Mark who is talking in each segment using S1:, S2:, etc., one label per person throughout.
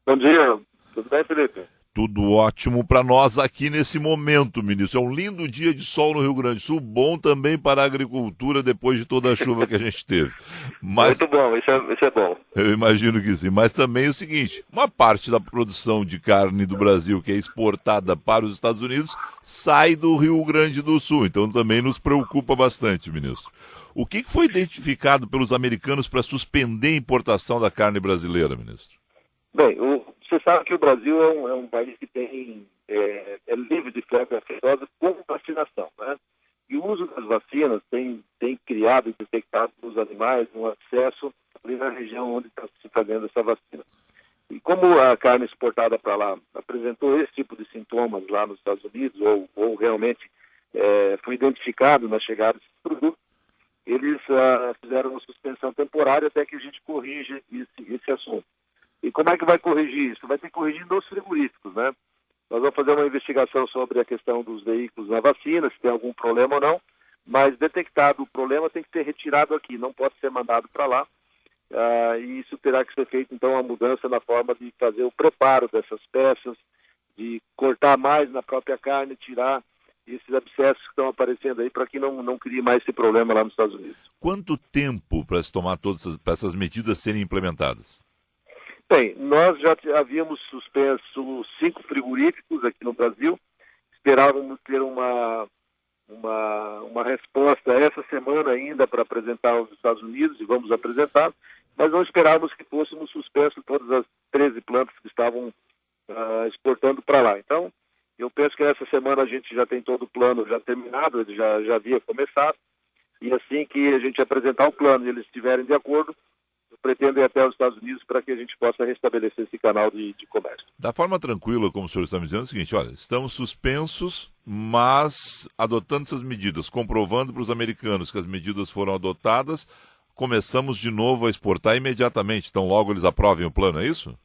S1: Bom dia, tudo bem, Felipe?
S2: Tudo ótimo para nós aqui nesse momento, ministro. É um lindo dia de sol no Rio Grande do Sul, bom também para a agricultura depois de toda a chuva que a gente teve. Mas
S1: Muito bom, isso é bom.
S2: eu imagino que sim. Mas também é o seguinte: uma parte da produção de carne do Brasil que é exportada para os Estados Unidos sai do Rio Grande do Sul. Então também nos preocupa bastante, ministro. O que foi identificado pelos americanos para suspender a importação da carne brasileira, ministro?
S1: Bem, você sabe que o Brasil é um país que é livre de febre aftosa com vacinação, né? E o uso das vacinas tem criado e detectado nos animais um acesso ali na região onde está se fazendo essa vacina. E como a carne exportada para lá apresentou esse tipo de sintomas lá nos Estados Unidos, ou realmente foi identificado na chegada desses produtos, eles fizeram uma suspensão temporária até que a gente corrija esse assunto. E como é que vai corrigir isso? Vai ter que corrigir nos frigoríficos, né? Nós vamos fazer uma investigação sobre a questão dos veículos na vacina, se tem algum problema ou não, mas detectado o problema tem que ser retirado aqui, não pode ser mandado para lá. E isso terá que ser feito, então, uma mudança na forma de fazer o preparo dessas peças, de cortar mais na própria carne, tirar esses abscessos que estão aparecendo aí para que não crie mais esse problema lá nos Estados Unidos.
S2: Quanto tempo para se tomar todas essas medidas serem implementadas?
S1: Bem, nós já havíamos suspenso 5 frigoríficos aqui no Brasil, esperávamos ter uma resposta essa semana ainda para apresentar aos Estados Unidos, e vamos apresentar, mas não esperávamos que fôssemos suspensos todas as 13 plantas que estavam exportando para lá. Então, eu penso que essa semana a gente já tem todo o plano já terminado, ele já havia começado, e assim que a gente apresentar o plano e eles estiverem de acordo, pretendo ir até os Estados Unidos para que a gente possa restabelecer esse canal de comércio.
S2: Da forma tranquila, como o senhor está me dizendo, é o seguinte: olha, estamos suspensos, mas adotando essas medidas, comprovando para os americanos que as medidas foram adotadas, começamos de novo a exportar imediatamente, então logo eles aprovem o plano, é isso?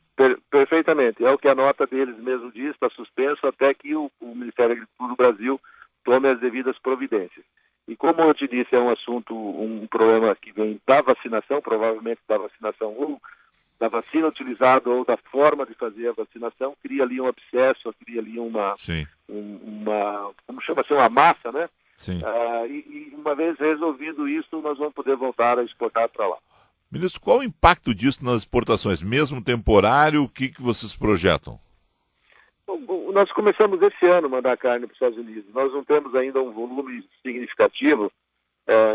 S1: Perfeitamente, é o que a nota deles mesmo diz, está suspenso até que o Ministério da Agricultura do Brasil tome as devidas providências. E como eu te disse, é um assunto, um problema que vem da vacinação, provavelmente da vacinação ou da vacina utilizada ou da forma de fazer a vacinação, cria ali um abscesso, cria ali como chama-se, uma massa, né?
S2: Sim.
S1: E uma vez resolvido isso, nós vamos poder voltar a exportar para lá.
S2: Ministro, qual o impacto disso nas exportações? Mesmo temporário, o que vocês projetam?
S1: Nós começamos esse ano a mandar carne para os Estados Unidos. Nós não temos ainda um volume significativo,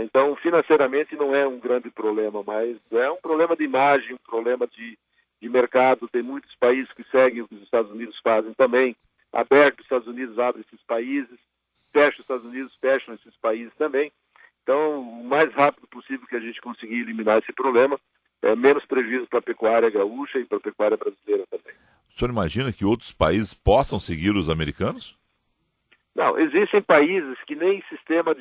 S1: então financeiramente não é um grande problema, mas é um problema de imagem, um problema de mercado. Tem muitos países que seguem o que os Estados Unidos fazem também. Aberto, os Estados Unidos abre esses países, fecha os Estados Unidos, fecham esses países também. Então, o mais rápido possível que a gente conseguir eliminar esse problema, menos prejuízo para a pecuária gaúcha e para a pecuária brasileira também.
S2: O senhor imagina que outros países possam seguir os americanos?
S1: Não, existem países que nem sistema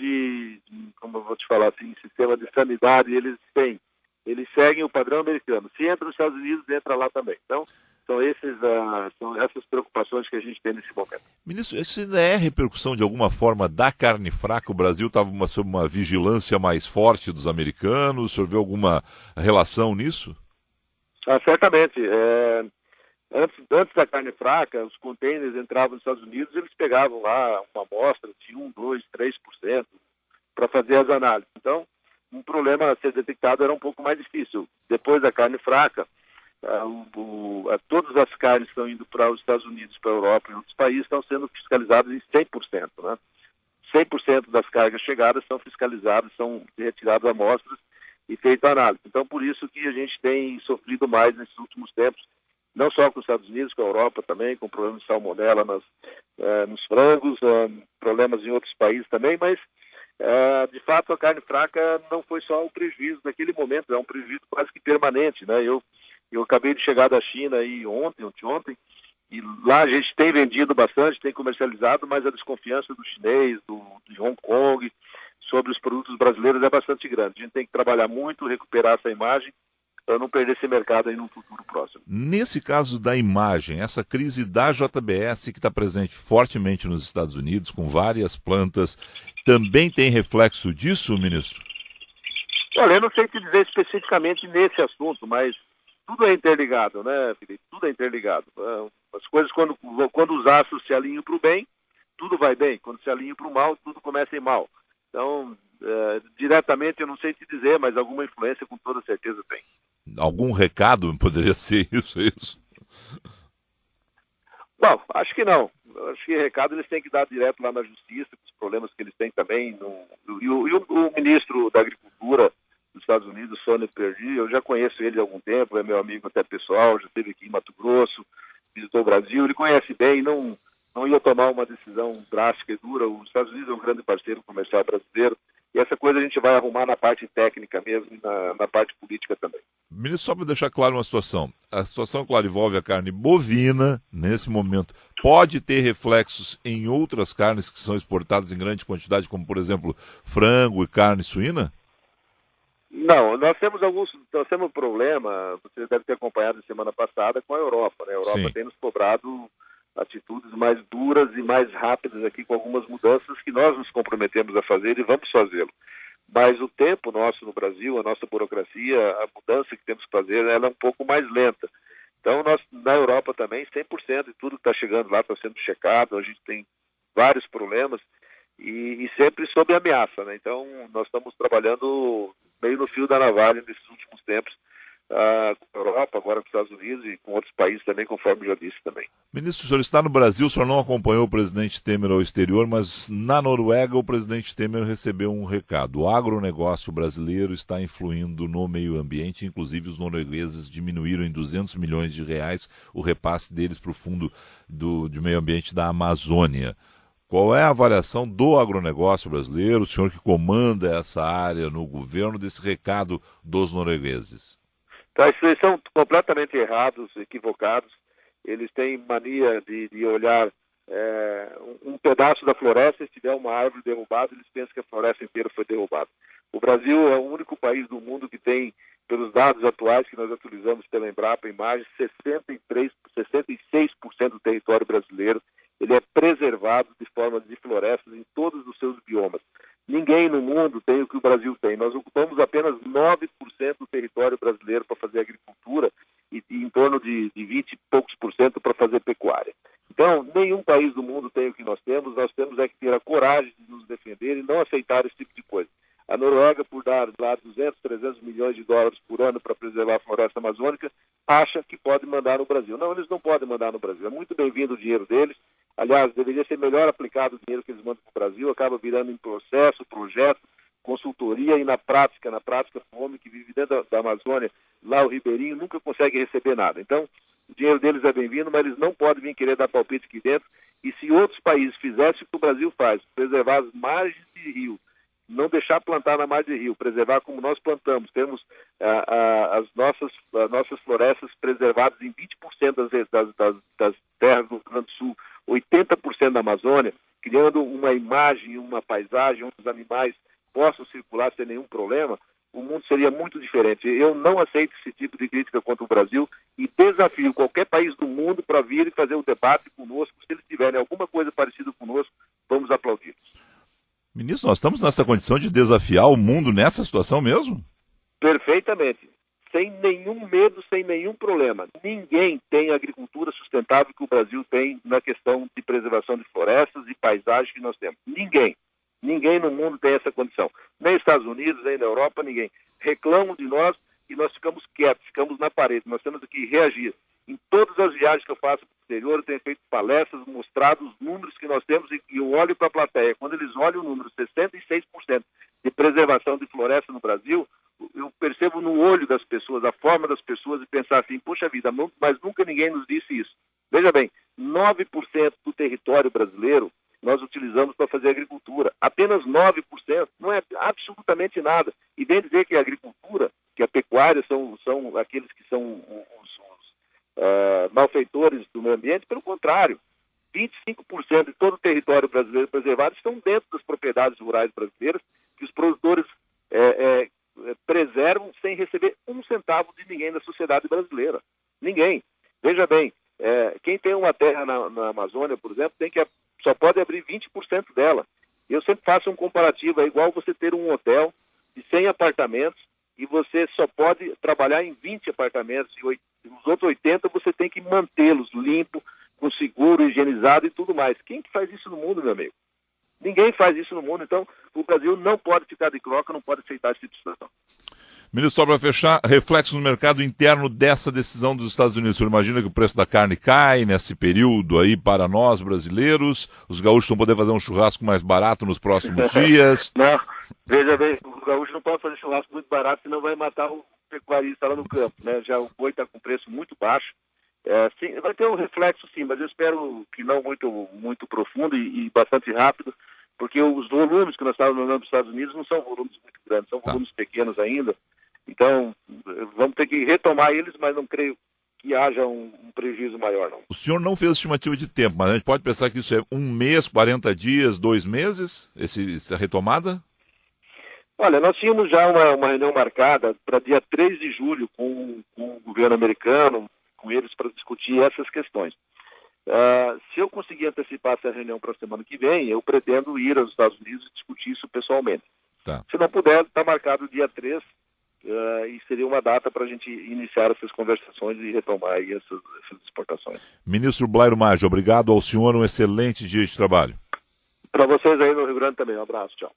S1: como eu vou te falar assim, sistema de sanidade eles têm. Eles seguem o padrão americano. Se entra nos Estados Unidos, entra lá também. Então, são essas preocupações que a gente tem nesse momento.
S2: Ministro, isso ainda é repercussão de alguma forma da carne fraca? O Brasil estava sob uma vigilância mais forte dos americanos? O senhor vê alguma relação nisso?
S1: Certamente. Antes da carne fraca, os contêineres entravam nos Estados Unidos, eles pegavam lá uma amostra de 1, 2, 3% para fazer as análises. Então, um problema a ser detectado era um pouco mais difícil. Depois da carne fraca, todas as carnes que estão indo para os Estados Unidos, para a Europa e outros países estão sendo fiscalizadas em 100%. Né? 100% das cargas chegadas são fiscalizadas, são retiradas amostras e feita a análise. Então, por isso que a gente tem sofrido mais nesses últimos tempos, não só com os Estados Unidos, com a Europa também, com problemas de salmonela nos frangos, problemas em outros países também, mas de fato a carne fraca não foi só o prejuízo naquele momento, é um prejuízo quase que permanente, né? Eu acabei de chegar da China aí ontem, e lá a gente tem vendido bastante, tem comercializado, mas a desconfiança do chinês, de Hong Kong, sobre os produtos brasileiros é bastante grande. A gente tem que trabalhar muito, recuperar essa imagem, para não perder esse mercado aí no futuro próximo.
S2: Nesse caso da imagem, essa crise da JBS que está presente fortemente nos Estados Unidos, com várias plantas, também tem reflexo disso, ministro?
S1: Olha, eu não sei te dizer especificamente nesse assunto, mas tudo é interligado, né, Felipe? Tudo é interligado. As coisas, quando os astros se alinham para o bem, tudo vai bem. Quando se alinha para o mal, tudo começa em mal. Então, diretamente eu não sei te dizer, mas alguma influência com toda certeza tem.
S2: Algum recado poderia ser isso, é isso?
S1: Bom, acho que não. Acho que recado eles têm que dar direto lá na justiça, com os problemas que eles têm também. O ministro da Agricultura dos Estados Unidos, Sonny Perdue, eu já conheço ele há algum tempo, é meu amigo até pessoal, já esteve aqui em Mato Grosso, visitou o Brasil, ele conhece bem, não ia tomar uma decisão drástica e dura. Os Estados Unidos é um grande parceiro comercial brasileiro, e essa coisa a gente vai arrumar na parte técnica mesmo e na parte política também.
S2: Ministro, só para deixar claro uma situação. A situação, claro, envolve a carne bovina, nesse momento, pode ter reflexos em outras carnes que são exportadas em grande quantidade, como, por exemplo, frango e carne suína?
S1: Não, nós temos um problema, você deve ter acompanhado na semana passada, com a Europa, né? A Europa
S2: Sim.
S1: tem nos cobrado atitudes mais duras e mais rápidas aqui, com algumas mudanças que nós nos comprometemos a fazer e vamos fazê-lo. Mas o tempo nosso no Brasil, a nossa burocracia, a mudança que temos que fazer, ela é um pouco mais lenta. Então, nós, na Europa também, 100% de tudo que está chegando lá está sendo checado, a gente tem vários problemas e sempre sob ameaça, né? Então, nós estamos trabalhando meio no fio da navalha nesses últimos tempos, com a Europa, agora com os Estados Unidos e com outros países também, conforme já disse também.
S2: Ministro, o senhor está no Brasil, o senhor não acompanhou o presidente Temer ao exterior, mas na Noruega o presidente Temer recebeu um recado. O agronegócio brasileiro está influindo no meio ambiente, inclusive os noruegueses diminuíram em 200 milhões de reais o repasse deles para o Fundo de Meio Ambiente da Amazônia. Qual é a avaliação do agronegócio brasileiro, o senhor que comanda essa área no governo, desse recado dos noruegueses?
S1: Então, eles são completamente errados, equivocados. Eles têm mania de olhar um pedaço da floresta, se tiver uma árvore derrubada, eles pensam que a floresta inteira foi derrubada. O Brasil é o único país do mundo que tem, pelos dados atuais que nós atualizamos pela Embrapa, imagens, 66% do território brasileiro, ele é preservado de forma de florestas em todos os seus biomas. Ninguém no mundo tem o que o Brasil tem. Nós ocupamos apenas 9% do território brasileiro para fazer agricultura e em torno de 20 e poucos por cento para fazer pecuária. Então, nenhum país do mundo tem o que nós temos é que ter a coragem de nos defender e não aceitar esse tipo de coisa. A Noruega, por dar lá 200, 300 milhões de dólares por ano para preservar a floresta amazônica, acha que pode mandar no Brasil. Não, eles não podem mandar no Brasil. É muito bem-vindo o dinheiro deles. Aliás, deveria ser melhor aplicado o dinheiro que eles mandam para o Brasil, acaba virando em processo, projeto, consultoria e na prática, o homem que vive dentro da Amazônia, lá o ribeirinho, nunca consegue receber nada. Então, o dinheiro deles é bem-vindo, mas eles não podem vir querer dar palpite aqui dentro. E se outros países fizessem o que o Brasil faz, preservar as margens de rio, não deixar plantar na margem de rio, preservar como nós plantamos, temos as nossas florestas preservadas em 20% das terras do Rio Grande do Sul, 80% da Amazônia, criando uma imagem, uma paisagem onde os animais possam circular sem nenhum problema, o mundo seria muito diferente. Eu não aceito esse tipo de crítica contra o Brasil e desafio qualquer país do mundo para vir e fazer o debate conosco. Se eles tiverem alguma coisa parecida conosco, vamos aplaudi-los.
S2: Ministro, nós estamos nessa condição de desafiar o mundo nessa situação mesmo?
S1: Perfeitamente. Sem nenhum medo, sem nenhum problema. Ninguém tem a agricultura sustentável que o Brasil tem na questão de preservação de florestas e paisagens que nós temos. Ninguém. Ninguém no mundo tem essa condição. Nem Estados Unidos, nem na Europa, ninguém. Reclamam de nós e nós ficamos quietos, ficamos na parede. Nós temos que reagir. Em todas as viagens que eu faço para o exterior, eu tenho feito palestras, mostrado os números que nós temos e eu olho para a plateia. Quando eles olham o número 66% de preservação de floresta no Brasil, eu percebo no olho das pessoas, a forma das pessoas e pensar assim, poxa vida, mas nunca ninguém nos disse isso. Veja bem, 9% do território brasileiro nós utilizamos para fazer agricultura. Apenas 9%, não é absolutamente nada. E vem dizer que a agricultura, que a pecuária são aqueles que são os malfeitores do meio ambiente, pelo contrário. 25% de todo o território brasileiro preservado estão dentro das propriedades rurais brasileiras, que os produtores preservam sem receber um centavo de ninguém da sociedade brasileira. Ninguém. Veja bem, quem tem uma terra na Amazônia, por exemplo, só pode abrir 20% dela. Eu sempre faço um comparativo, é igual você ter um hotel de 100 apartamentos e você só pode trabalhar em 20 apartamentos, e os outros 80 você tem que mantê-los limpos, com seguro, higienizado e tudo mais. Quem que faz isso no mundo, meu amigo? Ninguém faz isso no mundo, então o Brasil não pode ficar de croca, não pode aceitar essa situação.
S2: Ministro, só para fechar, reflexo no mercado interno dessa decisão dos Estados Unidos. O senhor imagina que o preço da carne cai nesse período aí para nós brasileiros? Os gaúchos vão poder fazer um churrasco mais barato nos próximos dias?
S1: Não, veja bem, o gaúcho não pode fazer churrasco muito barato, senão vai matar o pecuarista lá no campo, né? Já o boi está com preço muito baixo. Sim, vai ter um reflexo sim, mas eu espero que não muito profundo e bastante rápido, porque os volumes que nós estávamos mandando para os Estados Unidos não são volumes muito grandes, são volumes pequenos ainda. Então, vamos ter que retomar eles, mas não creio que haja um prejuízo maior, não.
S2: O senhor não fez estimativa de tempo, mas a gente pode pensar que isso é 1 mês, 40 dias, 2 meses, essa retomada?
S1: Olha, nós tínhamos já uma reunião marcada para dia 3 de julho com o governo americano, com eles para discutir essas questões. Se eu conseguir antecipar essa reunião para a semana que vem, eu pretendo ir aos Estados Unidos e discutir isso pessoalmente.
S2: Tá.
S1: Se não puder, está marcado o dia 3, e seria uma data para a gente iniciar essas conversações e retomar aí essas exportações.
S2: Ministro Blairo Maggi, obrigado ao senhor, um excelente dia de trabalho.
S1: Para vocês aí no Rio Grande também, um abraço, tchau.